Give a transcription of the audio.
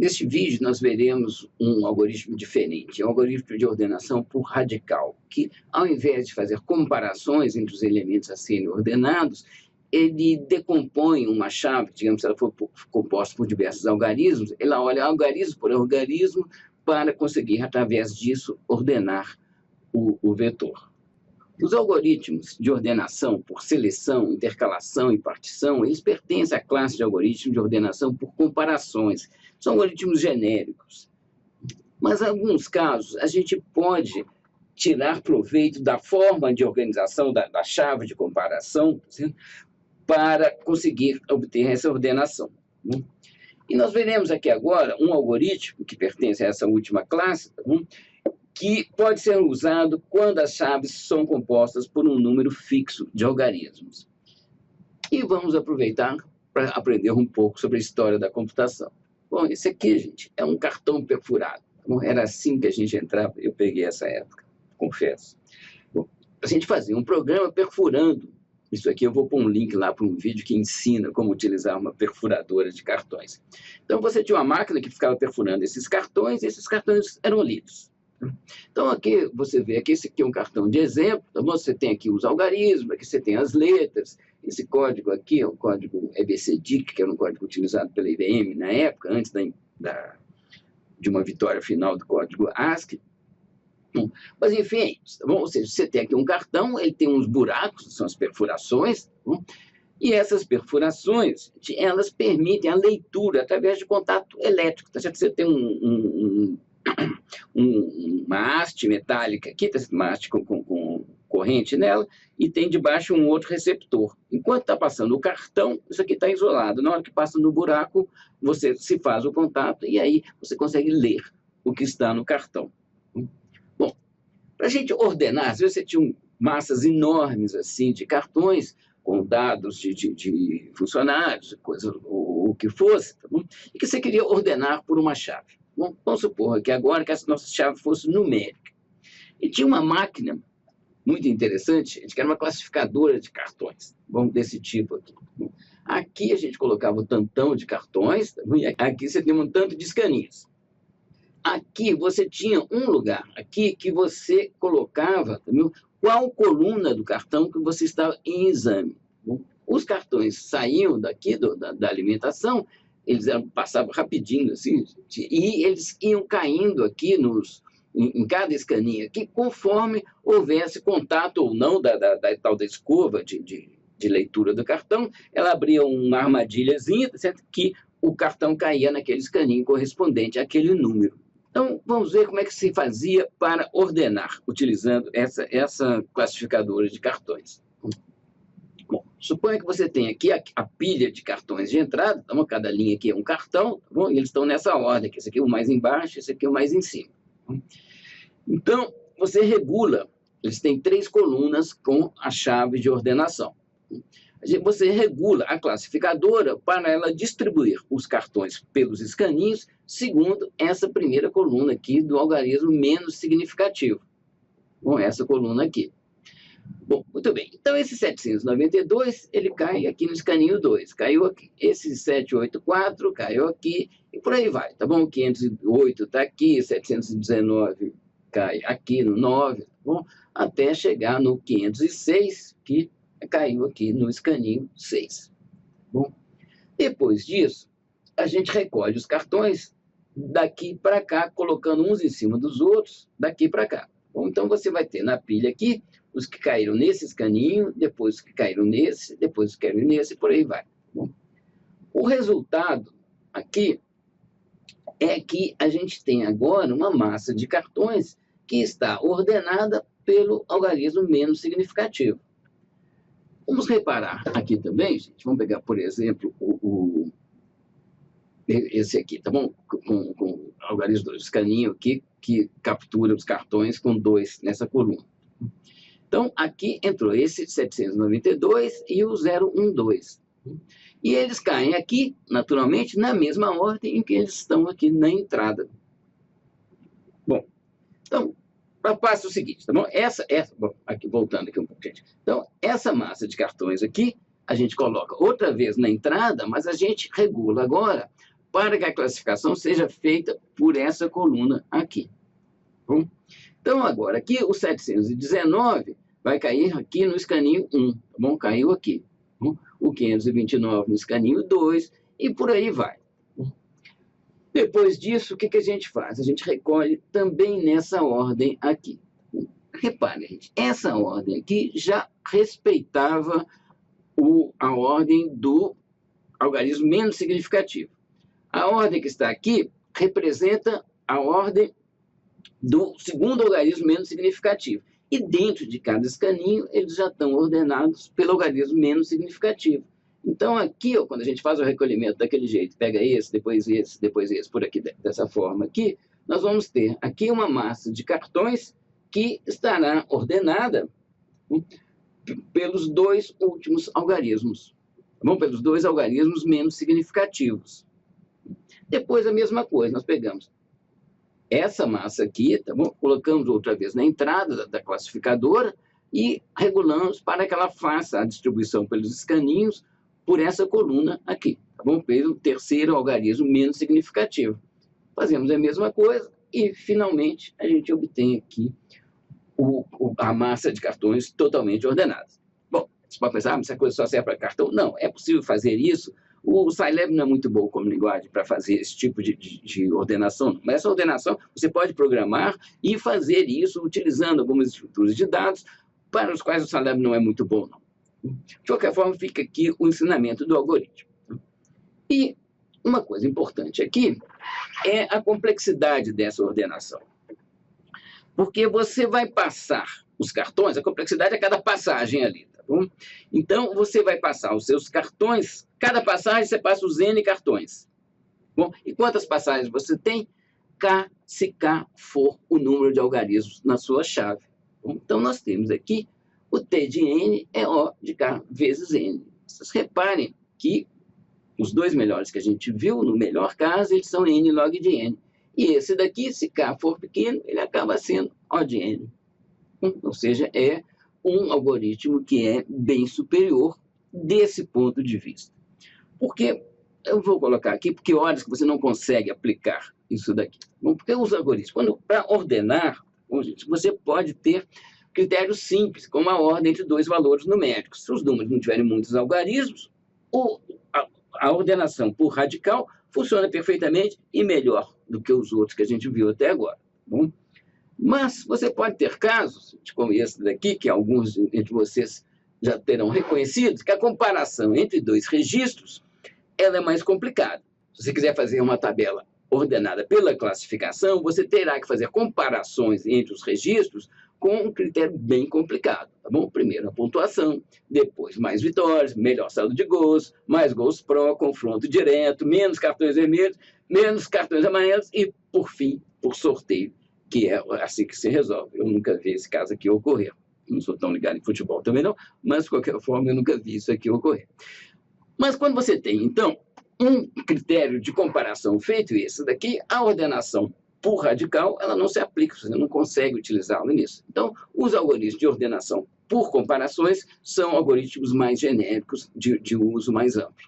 Neste vídeo, nós veremos um algoritmo diferente, é um algoritmo de ordenação por radical, que, ao invés de fazer comparações entre os elementos a serem ordenados, ele decompõe uma chave, digamos, se ela for composta por diversos algarismos, ela olha algarismo por algarismo para conseguir, através disso, ordenar o vetor. Os algoritmos de ordenação por seleção, intercalação e partição, eles pertencem à classe de algoritmos de ordenação por comparações. São algoritmos genéricos. Mas, em alguns casos, a gente pode tirar proveito da forma de organização da chave de comparação para conseguir obter essa ordenação. E nós veremos aqui agora um algoritmo que pertence a essa última classe, que pode ser usado quando as chaves são compostas por um número fixo de algarismos. E vamos aproveitar para aprender um pouco sobre a história da computação. Bom, esse aqui, gente, é um cartão perfurado. Bom, era assim que a gente entrava, eu peguei essa época, confesso. Bom, a gente fazia um programa perfurando. Isso aqui eu vou pôr um link lá para um vídeo que ensina como utilizar uma perfuradora de cartões. Então, você tinha uma máquina que ficava perfurando esses cartões, e esses cartões eram lidos. Então, aqui você vê que esse aqui é um cartão de exemplo, tá bom? Você tem aqui os algarismos, aqui você tem as letras, esse código aqui é o código EBCDIC, que era um código utilizado pela IBM na época, antes de uma vitória final do código ASCII. Bom, mas, enfim, é isso, tá bom? Ou seja, você tem aqui um cartão, ele tem uns buracos, são as perfurações, tá bom? E essas perfurações, elas permitem a leitura através de contato elétrico, tá certo? Você tem uma haste metálica aqui, uma haste com corrente nela, e tem debaixo um outro receptor. Enquanto está passando o cartão, isso aqui está isolado. Na hora que passa no buraco, você se faz o contato e aí você consegue ler o que está no cartão. Bom, para a gente ordenar, às vezes você tinha massas enormes assim de cartões, com dados de funcionários, coisa, o que fosse, tá bom? E que você queria ordenar por uma chave. Bom, vamos supor que agora que essa nossa chave fosse numérica. E tinha uma máquina muito interessante, que era uma classificadora de cartões, bom, desse tipo aqui. Aqui a gente colocava o tantão de cartões, e aqui você tem um tanto de escaninhas. Aqui você tinha um lugar, aqui que você colocava qual coluna do cartão que você estava em exame. Bom, os cartões saíam daqui da alimentação, eles passavam rapidinho, assim, e eles iam caindo aqui em cada escaninha aqui, conforme houvesse contato ou não da tal da escova de leitura do cartão, ela abria uma armadilhazinha, certo? Que o cartão caía naquele escaninho correspondente àquele número. Então, vamos ver como é que se fazia para ordenar, utilizando essa classificadora de cartões. Bom, suponha que você tem aqui a pilha de cartões de entrada, então, cada linha aqui é um cartão, tá bom? E eles estão nessa ordem, que esse aqui é o mais embaixo, esse aqui é o mais em cima. Então, você regula, eles têm 3 colunas com a chave de ordenação. Você regula a classificadora para ela distribuir os cartões pelos escaninhos, segundo essa primeira coluna aqui do algarismo menos significativo. Bom, essa coluna aqui. Bom, muito bem. Então, esse 792, ele cai aqui no escaninho 2. Caiu aqui. Esse 784 caiu aqui e por aí vai, tá bom? 508 está aqui, 719 cai aqui no 9, tá bom? Até chegar no 506, que caiu aqui no escaninho 6. Bom, depois disso, a gente recolhe os cartões daqui para cá, colocando uns em cima dos outros, daqui para cá. Bom, então, você vai ter na pilha aqui os que caíram nesse escaninho, depois os que caíram nesse, depois os que caíram nesse, e por aí vai. Bom, o resultado aqui é que a gente tem agora uma massa de cartões que está ordenada pelo algarismo menos significativo. Vamos reparar aqui também, gente, vamos pegar, por exemplo, esse aqui, tá bom? Com o algarismo 2, o escaninho aqui, que captura os cartões com 2 nessa coluna. Então, aqui entrou esse 792 e o 012. E eles caem aqui, naturalmente, na mesma ordem em que eles estão aqui na entrada. Bom, então, passa o seguinte, tá bom? Bom, aqui, voltando aqui um pouco, gente. Então, essa massa de cartões aqui, a gente coloca outra vez na entrada, mas a gente regula agora para que a classificação seja feita por essa coluna aqui. Bom, então, agora, aqui o 719 vai cair aqui no escaninho 1, tá bom? Caiu aqui. Tá bom? O 529 no escaninho 2 e por aí vai. Depois disso, o que a gente faz? A gente recolhe também nessa ordem aqui. Repare, gente, essa ordem aqui já respeitava a ordem do algarismo menos significativo. A ordem que está aqui representa a ordem do segundo algarismo menos significativo. E dentro de cada escaninho, eles já estão ordenados pelo algarismo menos significativo. Então, aqui, ó, quando a gente faz o recolhimento daquele jeito, pega esse, depois esse, por aqui, dessa forma aqui, nós vamos ter aqui uma massa de cartões que estará ordenada pelos dois últimos algarismos. Tá bom? Pelos dois algarismos menos significativos. Depois, a mesma coisa, nós pegamos essa massa aqui, tá bom? Colocamos outra vez na entrada da classificadora e regulamos para que ela faça a distribuição pelos escaninhos por essa coluna aqui, tá bom? Pelo terceiro algarismo menos significativo. Fazemos a mesma coisa e, finalmente, a gente obtém aqui a massa de cartões totalmente ordenada. Bom, você pode pensar, mas essa coisa só serve para cartão? Não, é possível fazer isso. O Scilab não é muito bom como linguagem para fazer esse tipo de ordenação, mas essa ordenação você pode programar e fazer isso utilizando algumas estruturas de dados para os quais o Scilab não é muito bom, não. De qualquer forma, fica aqui o ensinamento do algoritmo. E uma coisa importante aqui é a complexidade dessa ordenação. Porque você vai passar os cartões, a complexidade é cada passagem ali, tá bom? Então, você vai passar os seus cartões, cada passagem você passa os N cartões. Bom, e quantas passagens você tem? K, se K for o número de algarismos na sua chave. Bom, então, nós temos aqui o T de N é O de K vezes N. Vocês reparem que os dois melhores que a gente viu, no melhor caso, eles são N log de N. E esse daqui, se K for pequeno, ele acaba sendo O de N. Ou seja, é um algoritmo que é bem superior desse ponto de vista. Porque, eu vou colocar aqui, porque horas que você não consegue aplicar isso daqui. Bom, porque os algoritmos, para ordenar, gente, você pode ter critérios simples, como a ordem entre dois valores numéricos. Se os números não tiverem muitos algarismos, a ordenação por radical funciona perfeitamente e melhor do que os outros que a gente viu até agora. Bom? Mas você pode ter casos, como esse daqui, que alguns entre vocês já terão reconhecido, que a comparação entre dois registros ela é mais complicada. Se você quiser fazer uma tabela ordenada pela classificação, você terá que fazer comparações entre os registros com um critério bem complicado, tá bom? Primeiro a pontuação, depois mais vitórias, melhor saldo de gols, mais gols pró, confronto direto, menos cartões vermelhos, menos cartões amarelos e, por fim, por sorteio, que é assim que se resolve. Eu nunca vi esse caso aqui ocorrer. Não sou tão ligado em futebol também não, mas, de qualquer forma, eu nunca vi isso aqui ocorrer. Mas quando você tem, então, um critério de comparação feito esse daqui, a ordenação por radical, ela não se aplica, você não consegue utilizá-la nisso. Então, os algoritmos de ordenação por comparações são algoritmos mais genéricos, de uso mais amplo.